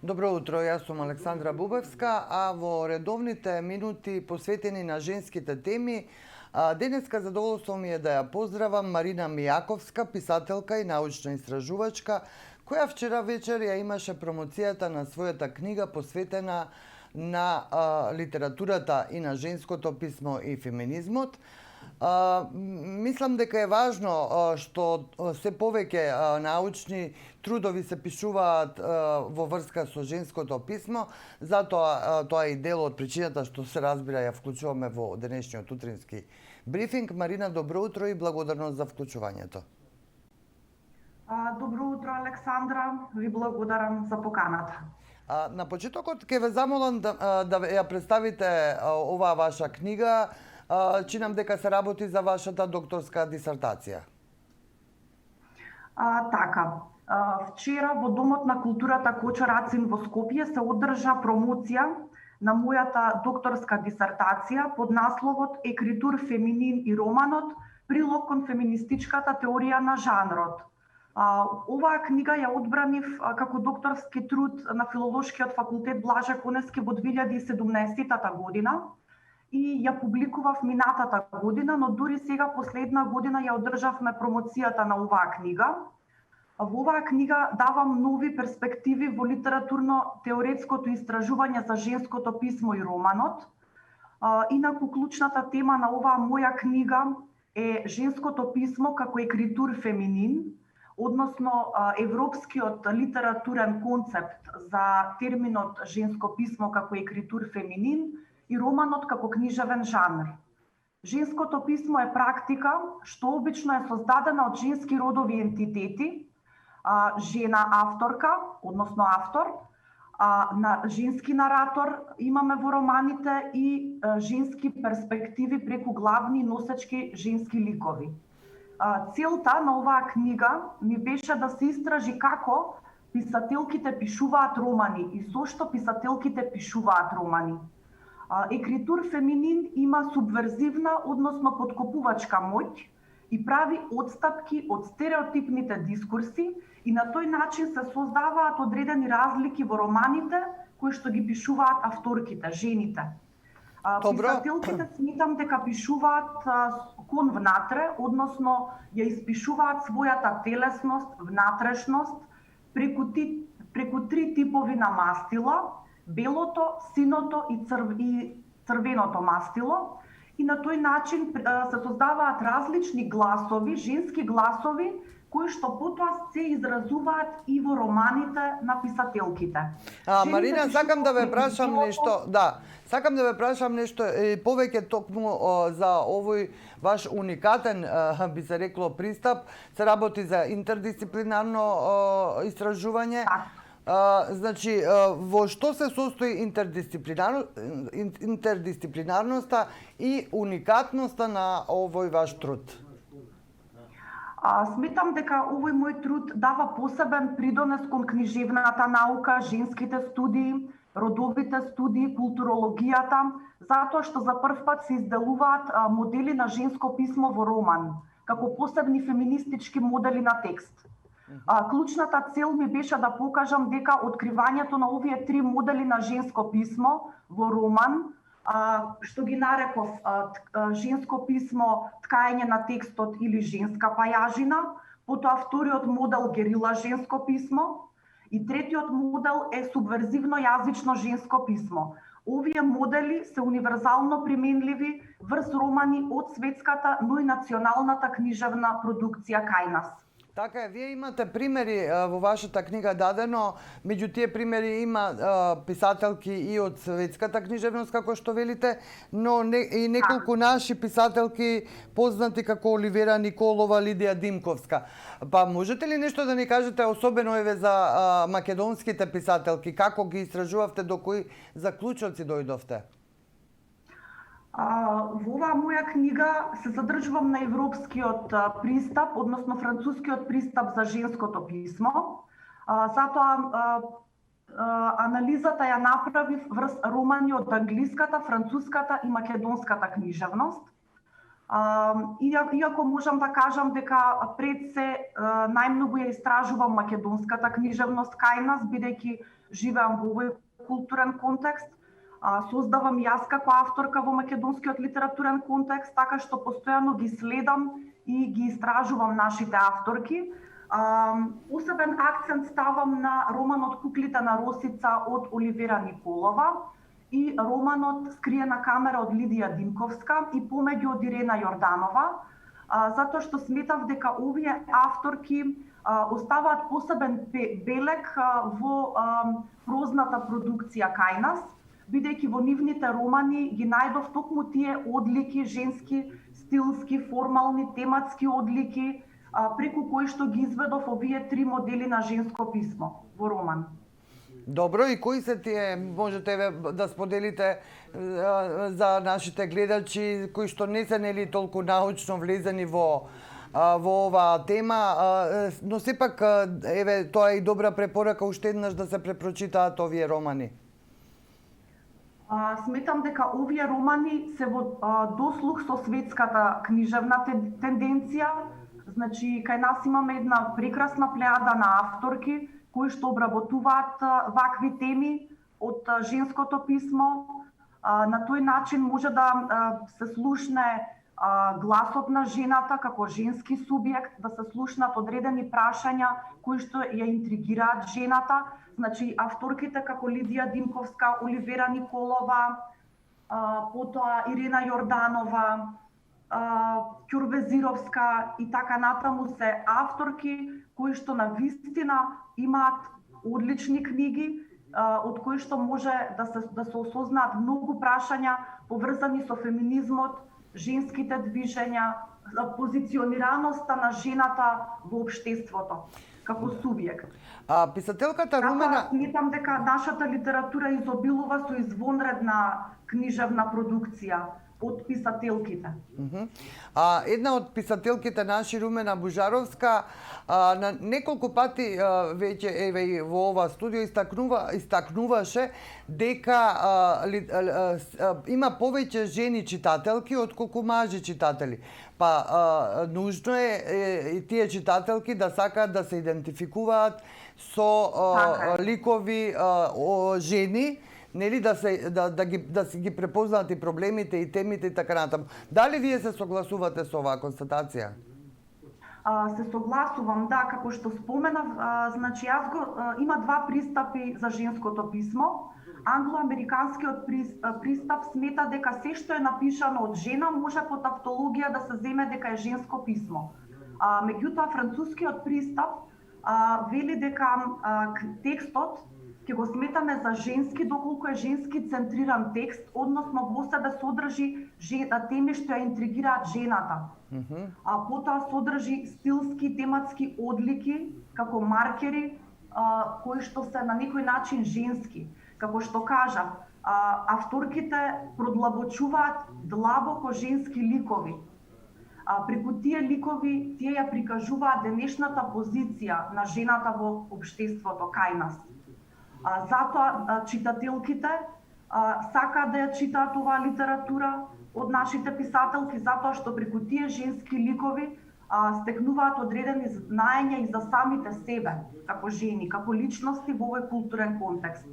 Добро утро, јас сум Александра Бубевска, а во редовните минути посветени на женските теми, денеска задоволство ми е да ја поздравам Марина Мијаковска, писателка и научна истражувачка, која вчера вечер ја имаше промоцијата на својата книга посветена на литературата и на женското писмо и феминизмот. Мислам дека е важно што се повеќе научни трудови се пишуваат во врска со женското писмо, затоа тоа е и дел од причината што се разбира ја вклучуваме во денешниот утрински брифинг. Марина, добро утро и благодарност за вклучувањето. Добро утро, Александра. Ви благодарам за поканата. На почетокот ќе ве замолам да ја представите оваа ваша книга. Чинам дека се работи за вашата докторска дисертација. Така. Вчера во Домот на културата Кочо Рацин во Скопје се одржа промоција на мојата докторска дисертација под насловот Екритур, феминин и романот, прилог кон феминистичката теорија на жанрот. Оваа книга ја одбранив како докторски труд на Филолошкиот факултет Блаже Коневски во 2017 година и ја публикував минатата година, но дури сега последна година ја одржавме промоцијата на оваа книга. Во оваа книга давам нови перспективи во литературно-теоретското истражување за женското писмо и романот. Инаку клучната тема на оваа моја книга е женското писмо како екритур феминин, односно европскиот литературен концепт за терминот женско писмо како екритур феминин и романот како книжевен жанр. Женското писмо е практика што обично е создадена од женски родови ентитети, жена авторка, односно автор, на женски наратор имаме во романите и женски перспективи преку главни носечки женски ликови. Целта на оваа книга ми беше да се истражи како писателките пишуваат романи и зошто писателките пишуваат романи. Екритур феминин има субверзивна, односно подкопувачка моќ и прави одстапки од стереотипните дискурси и на тој начин се создаваат одредени разлики во романите кои што ги пишуваат авторките, жените. Писателките смитам дека пишуваат кон внатре, односно ја испишуваат својата телесност, внатрешност преку три типови на мастила: белото, синото и црвеното мастило, и на тој начин се создаваат различни гласови, женски гласови, кои што потоа се изразуваат и во романите на писателките. Марина, сакам да ве прашам нешто, сакам да ве прашам нешто повеќе токму за овој ваш уникатен, би се рекло, пристап. Се работи за интердисциплинарно истражување. Значи, во што се состои интердисциплинарноста и уникатноста на овој ваш труд? Сметам дека овој мој труд дава посебен придонес кон книжевната наука, женските студии, родовите студии, културологијата, затоа што за прв пат се изделуваат модели на женско писмо во роман, како посебни феминистички модели на текст. Клучната цел ми беше да покажам дека откривањето на овие три модели на женско писмо во роман, што ги нареков женско писмо, ткаење на текстот или женска пајажина, потоа вториот модел герила женско писмо и третиот модел е субверзивно јазично женско писмо. Овие модели се универзално применливи врз романи од светската, но и националната книжевна продукција кај нас. Така е, вие имате примери во вашата книга дадено, меѓу тие примери има писателки и од светската книжевност, како што велите, но и неколку наши писателки познати како Оливера Николова, Лидија Димковска. Па можете ли нешто да ни кажете, особено еве за македонските писателки, како ги истражувавте, до кои заклучоци дојдовте? Во оваа моја книга се задржувам на европскиот пристап, односно францускиот пристап за женското писмо. Затоа анализата ја направив врз романи од англиската, француската и македонската книжевност. Иако можам да кажам дека пред се најмногу ја истражувам македонската книжевност кај нас, бидејќи живеам во овој културен контекст. Создавам јас како авторка во македонскиот литературен контекст, така што постојано ги следам и ги истражувам нашите авторки. Посебен акцент ставам на романот Куклите на Росица од Оливера Николова и романот Скриена камера од Лидија Димковска и помеѓу од Ирена Јорданова, затоа што сметав дека овие авторки оставаат посебен белег во прозната продукција кај нас, бидејќи во нивните романи ги најдов токму тие одлики, женски, стилски, формални, тематски одлики, преку кои што ги изведов овие три модели на женско писмо во роман. Добро, и кои се тие, можете да споделите за нашите гледачи кои што не се нели толку научно влезени во оваа тема, но сепак еве тоа е и добра препорака уште еднаш да се препрочитаат овие романи. Сметам дека овие романи се во дослух со светската книжевна тенденција. Значи, кај нас имаме една прекрасна плејада на авторки кои што обработуваат вакви теми од женското писмо. На тој начин може да се слушне гласот на жената како женски субјект, да се слушнат одредени прашања кои што ја интригираат жената. Значи, авторките како Лидија Димковска, Оливера Николова, потоа Ирена Јорданова, Ќурвезировска и така натаму се авторки кои што навистина имаат одлични книги, од кои што може да се осознаат многу прашања поврзани со феминизмот, женските движења, позиционираноста на жената во општеството како субјект. Писателката Румена... Сметам дека нашата литература изобилува со извонредна книжевна продукција од писателките. Една од писателките наши, Румена Бужаровска, на неколку пати веќе еве во ова студио истакнуваше дека има повеќе жени читателки отколку мажи читатели. Нужно е и тие читателки да сакаат да се идентификуваат со ликови жени, нели да си ги препознаат и проблемите и темите и така натаму. Дали вие се согласувате со оваа констатација? Се согласувам, да, како што споменав, значи има два пристапи за женското писмо. Англоамериканскиот пристап смета дека се што е напишано од жена може по тавтологија да се земе дека е женско писмо. Меѓутоа францускиот пристап вели дека текстот ќе го сметаме за женски доколку е женски центриран текст, односно во себе содржи теми што ја интригираат жената. Потоа содржи стилски, тематски одлики како маркери кои што се на некој начин женски. Како што кажав, авторките продлабочуваат длабоко женски ликови. Преку тие ликови тие ја прикажуваат денешната позиција на жената во општеството кај нас. Затоа читателките сакаат да ја читаат оваа литература од нашите писателки, затоа што преку тие женски ликови стекнуваат одредени знаења и за самите себе, како жени, како личности во овој културен контекст.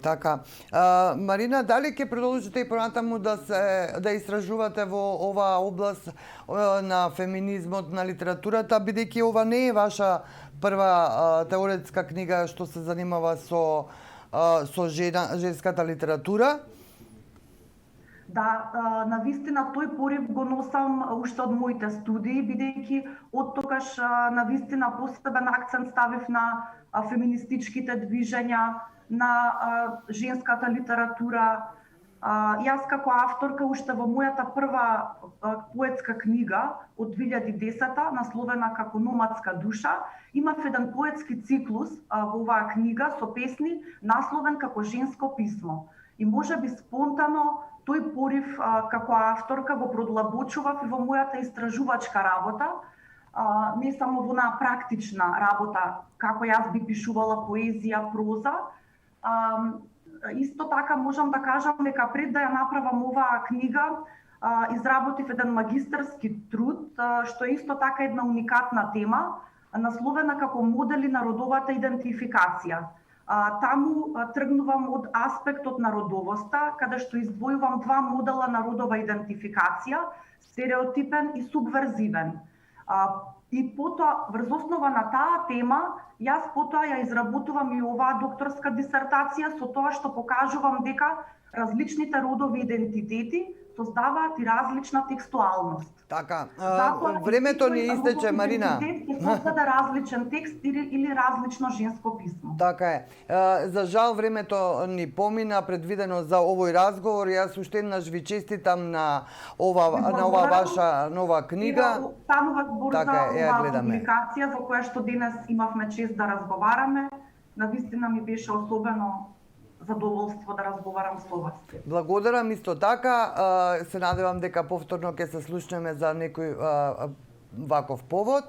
Така. Марина, дали ќе продолжите и понатаму да истражувате во оваа област на феминизмот, на литературата, бидејќи ова не е ваша прва теоретска книга што се занимава со женската литература? Да, навистина тој порив го носам уште од моите студии, бидејќи оттогаш навистина посебен акцент ставив на феминистичките движења, на женската литература. Јас како авторка уште во мојата прва поетска книга од 2010-та, насловена како Номадска душа, имав еден поетски циклус во оваа книга со песни насловен како Женско писмо. И можеби спонтано тој порив како авторка го продлабочував и во мојата истражувачка работа, не само во на практична работа, како јас би пишувала поезија, проза. Исто така можам да кажам дека пред да ја направам оваа книга, изработив еден магистарски труд, што е исто така една уникатна тема, насловена како Модели на родовата идентификација. Таму тргнувам од аспектот на родовоста, каде што издвојувам два модела на родова идентификација, стереотипен и субверзивен. И потоа, врз основа на таа тема, јас потоа ја изработувам и оваа докторска дисертација со тоа што покажувам дека различните родови идентитети создаваат и различна текстуалност. Така, времето ни истече, Марина. Ќе создаде различен текст или различно женско писмо. Така е. За жал времето ни помина предвидено за овој разговор. Јас уште еднаш ви честитам на ова ваша нова книга. Станува збор за Така е, ја оваа гледаме. публикација за која што денес имавме чест да разговараме. Навистина ми беше особено задоволство да разговарам со вас. Благодарам исто така. Се надевам дека повторно ќе се слушнеме за некој ваков повод.